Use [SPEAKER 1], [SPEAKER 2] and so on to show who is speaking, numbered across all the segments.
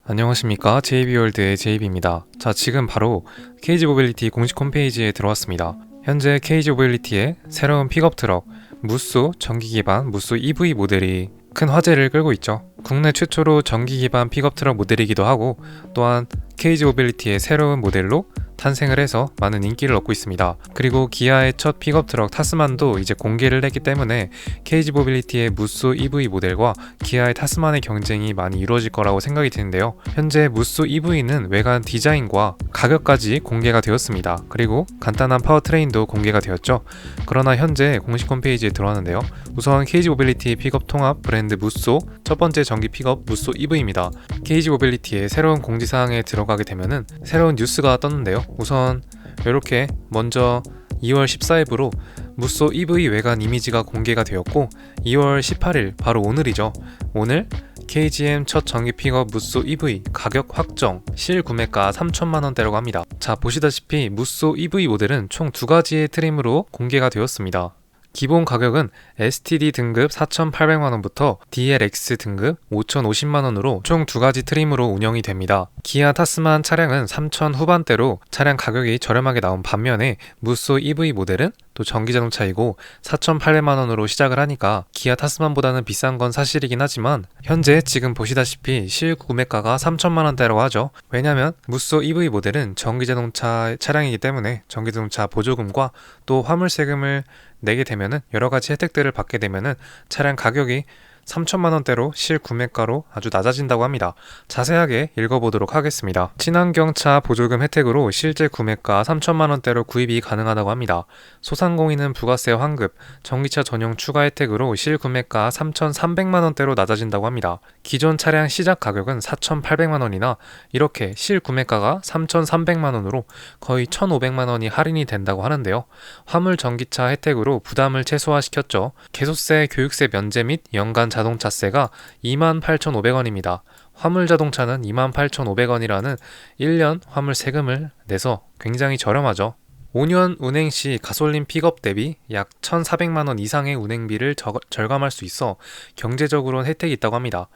[SPEAKER 1] 안녕하십니까, JB월드의 JB입니다. 자, 지금 바로 KG 모빌리티 공식 홈페이지에 들어왔습니다. 현재 KG 모빌리티의 새로운 픽업 트럭 무쏘 전기 기반 무쏘 EV 모델이 큰 화제를 끌고 있죠. 국내 최초로 전기 기반 픽업 트럭 모델이기도 하고, 또한 KG 모빌리티의 새로운 모델로 탄생을 해서 많은 인기를 얻고 있습니다. 그리고 기아의 첫 픽업 트럭 타스만도 이제 공개를 했기 때문에 KG 모빌리티의 무쏘 EV 모델과 기아의 타스만의 경쟁이 많이 이루어질 거라고 생각이 드는데요. 현재 무쏘 EV는 외관 디자인과 가격까지 공개가 되었습니다. 그리고 간단한 파워트레인도 공개가 되었죠. 그러나 현재 공식 홈페이지에 들어왔는데요. 우선 KG 모빌리티 픽업 통합 브랜드 무쏘 첫 번째 전기 픽업 무쏘 EV입니다. KG 모빌리티의 새로운 공지사항에 들어가게 되면은 새로운 뉴스가 떴는데요. 우선 이렇게 먼저 2월 14일부로 무쏘 EV 외관 이미지가 공개가 되었고, 2월 18일 바로 오늘이죠. 오늘 KGM 첫 전기 픽업 무쏘 EV 가격 확정, 실구매가 3천만원대라고 합니다. 자, 보시다시피 무쏘 EV 모델은 총 두 가지의 트림으로 공개가 되었습니다. 기본 가격은 STD 등급 4,800만원부터 DLX 등급 5,050만원으로 총 두 가지 트림으로 운영이 됩니다. 기아 타스만 차량은 3,000 후반대로 차량 가격이 저렴하게 나온 반면에 무쏘 EV 모델은 또 전기자동차이고 4,800만원으로 시작을 하니까 기아 타스만보다는 비싼 건 사실이긴 하지만, 현재 지금 보시다시피 실구매가가 3천만원대라고 하죠. 왜냐면 무쏘 EV 모델은 전기자동차 차량이기 때문에 전기자동차 보조금과 또 화물세금을 내게 되면은 여러가지 혜택들을 받게 되면은 차량 가격이 3천만원대로 실구매가로 아주 낮아진다고 합니다. 자세하게 읽어보도록 하겠습니다. 친환경차 보조금 혜택으로 실제 구매가 3천만원대로 구입이 가능하다고 합니다. 소상공인은 부가세 환급, 전기차 전용 추가 혜택으로 실구매가 3,300만원대로 낮아진다고 합니다. 기존 차량 시작 가격은 4,800만원이나 이렇게 실구매가가 3,300만원으로 거의 1,500만원이 할인이 된다고 하는데요. 화물 전기차 혜택으로 부담을 최소화시켰죠. 개소세, 교육세 면제 및 연간 자동차세가 28,500원입니다. 화물 자동차는 28,500원이라는 1년 화물 세금을 내서 굉장히 저렴하죠. 5년 운행 시 가솔린 픽업 대비 약 1,400만원 이상의 운행비를 절감할 수 있어 경제적으로는 혜택이 있다고 합니다.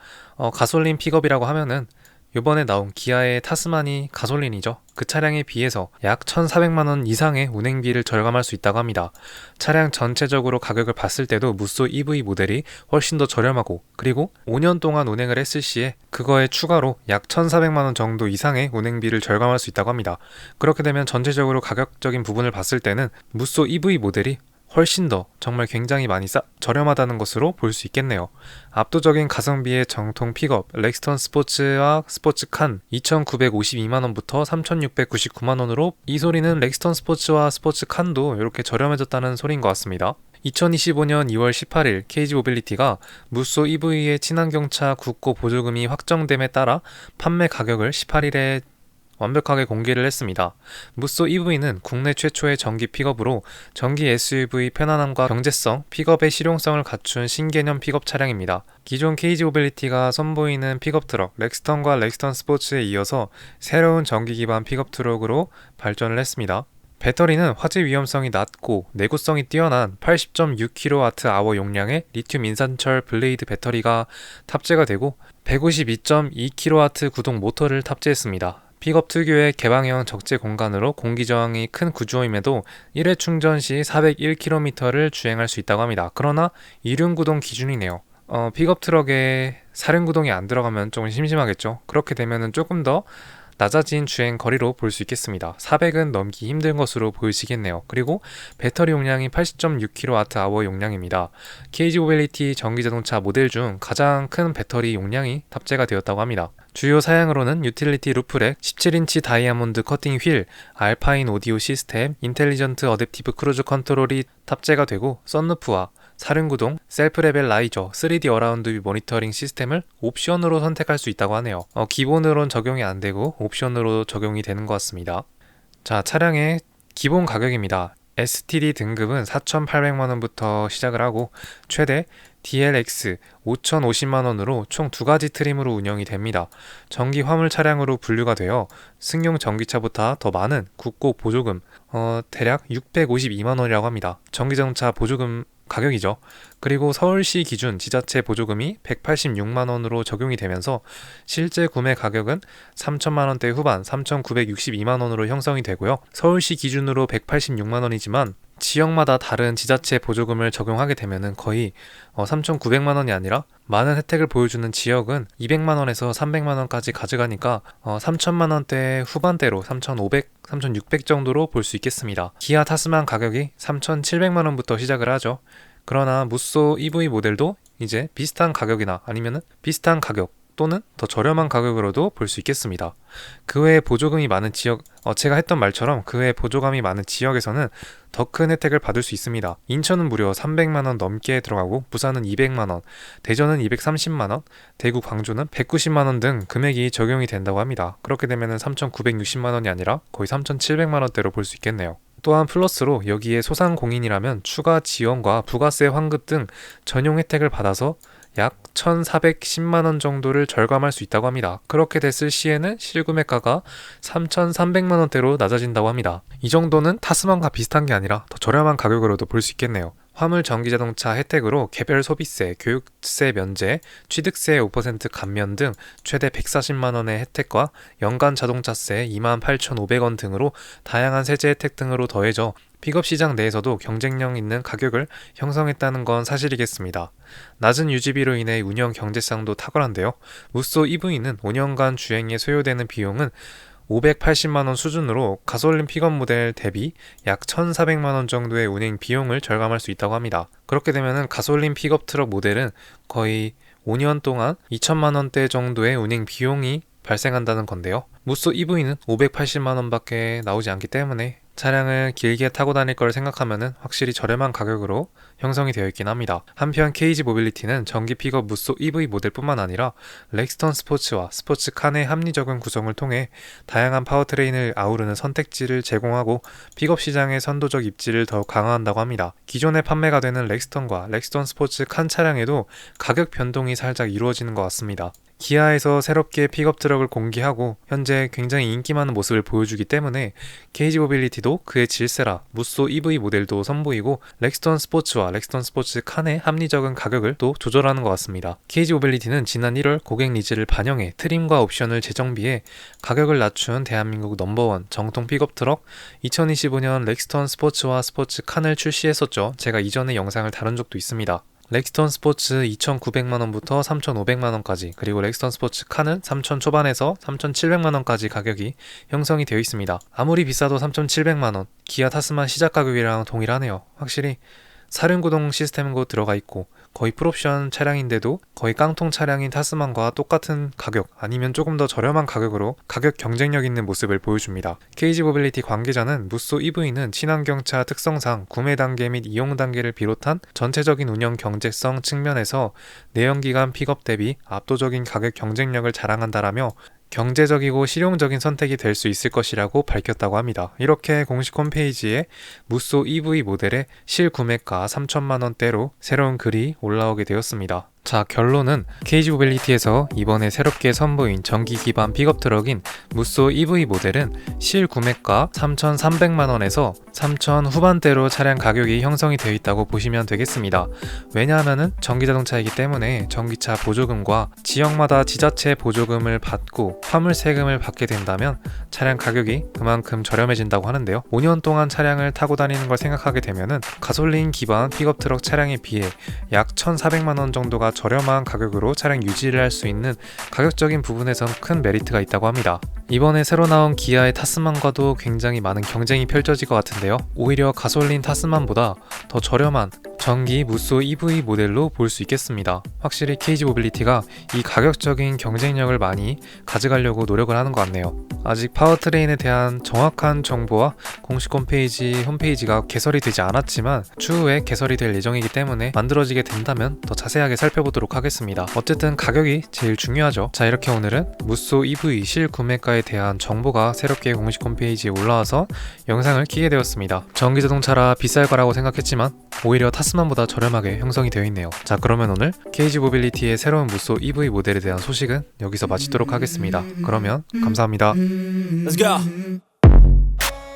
[SPEAKER 1] 가솔린 픽업이라고 하면은 이번에 나온 기아의 타스만이 가솔린이죠. 그 차량에 비해서 약 1,400만원 이상의 운행비를 절감할 수 있다고 합니다. 차량 전체적으로 가격을 봤을 때도 무쏘 EV 모델이 훨씬 더 저렴하고, 그리고 5년 동안 운행을 했을 시에 그거에 추가로 약 1,400만원 정도 이상의 운행비를 절감할 수 있다고 합니다. 그렇게 되면 전체적으로 가격적인 부분을 봤을 때는 무쏘 EV 모델이 훨씬 더 정말 굉장히 많이 저렴하다는 것으로 볼 수 있겠네요. 압도적인 가성비의 정통 픽업 렉스턴 스포츠와 스포츠칸 2,952만원부터 3,699만원으로, 이 소리는 렉스턴 스포츠와 스포츠칸도 이렇게 저렴해졌다는 소리인 것 같습니다. 2025년 2월 18일 KG 모빌리티가 무쏘 EV의 친환경차 국고 보조금이 확정됨에 따라 판매 가격을 18일에 완벽하게 공개를 했습니다. 무쏘 EV는 국내 최초의 전기 픽업으로 전기 SUV 편안함과 경제성, 픽업의 실용성을 갖춘 신개념 픽업 차량입니다. 기존 KG 모빌리티가 선보이는 픽업 트럭 렉스턴과 렉스턴 스포츠에 이어서 새로운 전기 기반 픽업 트럭으로 발전을 했습니다. 배터리는 화재 위험성이 낮고 내구성이 뛰어난 80.6kWh 용량의 리튬 인산철 블레이드 배터리가 탑재가 되고 152.2kW 구동 모터를 탑재했습니다. 픽업 특유의 개방형 적재 공간으로 공기 저항이 큰 구조임에도 1회 충전 시 401km를 주행할 수 있다고 합니다. 그러나 이륜구동 기준이네요. 픽업 트럭에 사륜구동이 안 들어가면 조금 심심하겠죠. 그렇게 되면은 조금 더 낮아진 주행 거리로 볼 수 있겠습니다. 400은 넘기 힘든 것으로 보이시겠네요. 그리고 배터리 용량이 80.6kWh 용량입니다. KG 모빌리티 전기자동차 모델 중 가장 큰 배터리 용량이 탑재가 되었다고 합니다. 주요 사양으로는 유틸리티 루프렉, 17인치 다이아몬드 커팅 휠, 알파인 오디오 시스템, 인텔리전트 어댑티브 크루즈 컨트롤이 탑재가 되고, 썬루프와 사륜구동, 셀프 레벨 라이저, 3D 어라운드 뷰 모니터링 시스템을 옵션으로 선택할 수 있다고 하네요. 기본으로는 적용이 안 되고 옵션으로 적용이 되는 것 같습니다. 자, 차량의 기본 가격입니다. STD 등급은 4,800만원부터 시작을 하고 최대 DLX 5,050만원으로 총 두 가지 트림으로 운영이 됩니다. 전기 화물 차량으로 분류가 되어 승용 전기차보다 더 많은 국고 보조금 대략 652만원이라고 합니다. 전기자동차 보조금 가격이죠. 그리고 서울시 기준 지자체 보조금이 186만 원으로 적용이 되면서 실제 구매 가격은 3천만 원대 후반 3,962만 원으로 형성이 되고요. 서울시 기준으로 186만 원이지만 지역마다 다른 지자체 보조금을 적용하게 되면은 거의 3,900만 원이 아니라 많은 혜택을 보여주는 지역은 200만 원에서 300만 원까지 가져가니까 3천만 원대 후반대로 3,500, 3,600 정도로 볼 수 있겠습니다. 기아 타스만 가격이 3,700만 원부터 시작을 하죠. 그러나 무쏘 EV 모델도 이제 비슷한 가격이나 아니면은 비슷한 가격 또는 더 저렴한 가격으로도 볼 수 있겠습니다. 그 외에 보조금이 많은 지역, 제가 했던 말처럼 그 외에 보조금이 많은 지역에서는 더 큰 혜택을 받을 수 있습니다. 인천은 무려 300만 원 넘게 들어가고 부산은 200만 원, 대전은 230만 원, 대구, 광주는 190만 원 등 금액이 적용이 된다고 합니다. 그렇게 되면은 3,960만 원이 아니라 거의 3,700만 원대로 볼 수 있겠네요. 또한 플러스로 여기에 소상공인이라면 추가 지원과 부가세 환급 등 전용 혜택을 받아서 약 1,410만 원 정도를 절감할 수 있다고 합니다. 그렇게 됐을 시에는 실구매가가 3,300만 원대로 낮아진다고 합니다. 이 정도는 타스만과 비슷한 게 아니라 더 저렴한 가격으로도 볼 수 있겠네요. 화물 전기자동차 혜택으로 개별 소비세, 교육세 면제, 취득세 5% 감면 등 최대 140만 원의 혜택과 연간 자동차세 28,500원 등으로 다양한 세제 혜택 등으로 더해져 픽업 시장 내에서도 경쟁력 있는 가격을 형성했다는 건 사실이겠습니다. 낮은 유지비로 인해 운영 경제성도 탁월한데요. 무쏘 EV는 5년간 주행에 소요되는 비용은 580만 원 수준으로 가솔린 픽업 모델 대비 약 1,400만 원 정도의 운행 비용을 절감할 수 있다고 합니다. 그렇게 되면 가솔린 픽업 트럭 모델은 거의 5년 동안 2천만 원대 정도의 운행 비용이 발생한다는 건데요. 무쏘 EV는 580만 원밖에 나오지 않기 때문에 차량을 길게 타고 다닐 걸 생각하면 확실히 저렴한 가격으로 형성이 되어 있긴 합니다. 한편 KG 모빌리티는 전기 픽업 무쏘 EV 모델뿐만 아니라 렉스턴 스포츠와 스포츠 칸의 합리적인 구성을 통해 다양한 파워트레인을 아우르는 선택지를 제공하고 픽업 시장의 선도적 입지를 더욱 강화한다고 합니다. 기존에 판매가 되는 렉스턴과 렉스턴 스포츠 칸 차량에도 가격 변동이 살짝 이루어지는 것 같습니다. 기아에서 새롭게 픽업 트럭을 공개하고 현재 굉장히 인기 많은 모습을 보여주기 때문에 KG 모빌리티도 그의 질세라 무쏘 EV 모델도 선보이고 렉스턴 스포츠와 렉스턴 스포츠 칸의 합리적인 가격을 또 조절하는 것 같습니다. KG 모빌리티는 지난 1월 고객 니즈를 반영해 트림과 옵션을 재정비해 가격을 낮춘 대한민국 넘버원 정통 픽업 트럭 2025년 렉스턴 스포츠와 스포츠 칸을 출시했었죠. 제가 이전에 영상을 다룬 적도 있습니다. 렉스턴 스포츠 2,900만원부터 3,500만원까지 그리고 렉스턴 스포츠 칸은 3,000 초반에서 3,700만원까지 가격이 형성이 되어 있습니다. 아무리 비싸도 3,700만원, 기아 타스만 시작 가격이랑 동일하네요. 확실히 사륜구동 시스템도 들어가 있고 거의 풀옵션 차량인데도 거의 깡통 차량인 타스만과 똑같은 가격 아니면 조금 더 저렴한 가격으로 가격 경쟁력 있는 모습을 보여줍니다. KG 모빌리티 관계자는 무쏘 EV는 친환경차 특성상 구매 단계 및 이용 단계를 비롯한 전체적인 운영 경제성 측면에서 내연기관 픽업 대비 압도적인 가격 경쟁력을 자랑한다라며 경제적이고 실용적인 선택이 될 수 있을 것이라고 밝혔다고 합니다. 이렇게 공식 홈페이지에 무쏘 EV 모델의 실구매가 3천만 원대로 새로운 글이 올라오게 되었습니다. 자, 결론은 KG 모빌리티에서 이번에 새롭게 선보인 전기 기반 픽업 트럭인 무쏘 EV 모델은 실구매가 3,300만원에서 3,000 후반대로 차량 가격이 형성이 되어 있다고 보시면 되겠습니다. 왜냐하면 전기자동차이기 때문에 전기차 보조금과 지역마다 지자체 보조금을 받고 화물 세금을 받게 된다면 차량 가격이 그만큼 저렴해진다고 하는데요. 5년 동안 차량을 타고 다니는 걸 생각하게 되면 가솔린 기반 픽업 트럭 차량에 비해 약 1,400만원 정도가 저렴한 가격으로 차량 유지를 할 수 있는 가격적인 부분에선 큰 메리트가 있다고 합니다. 이번에 새로 나온 기아의 타스만과도 굉장히 많은 경쟁이 펼쳐질 것 같은데요. 오히려 가솔린 타스만보다 더 저렴한 전기 무쏘 EV 모델로 볼 수 있겠습니다. 확실히 KG 모빌리티가 이 가격적인 경쟁력을 많이 가져가려고 노력을 하는 것 같네요. 아직 파워트레인에 대한 정확한 정보와 공식 홈페이지가 개설이 되지 않았지만 추후에 개설이 될 예정이기 때문에 만들어지게 된다면 더 자세하게 살펴보도록 하겠습니다. 어쨌든 가격이 제일 중요하죠. 자, 이렇게 오늘은 무쏘 EV 실구매가에 대한 정보가 새롭게 공식 홈페이지에 올라와서 영상을 키게 되었습니다. 전기자동차라 비쌀 거라고 생각했지만 오히려 타스만보다 저렴하게 형성이 되어 있네요. 자, 그러면 오늘 KG 모빌리티의 새로운 무쏘 EV 모델에 대한 소식은 여기서 마치도록 하겠습니다. 그러면 감사합니다.
[SPEAKER 2] Let's go.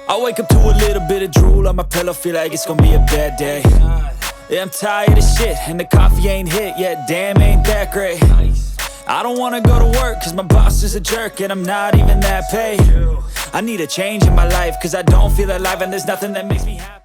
[SPEAKER 2] I wake up to a little bit of drool on my pillow, feel like it's gonna be a bad day. Yeah, I'm tired of shit, and the coffee ain't hit yet, damn ain't that great. I don't wanna go to work, cause my boss is a jerk, and I'm not even that paid. I need a change in my life, cause I don't feel alive, and there's nothing that makes me happy.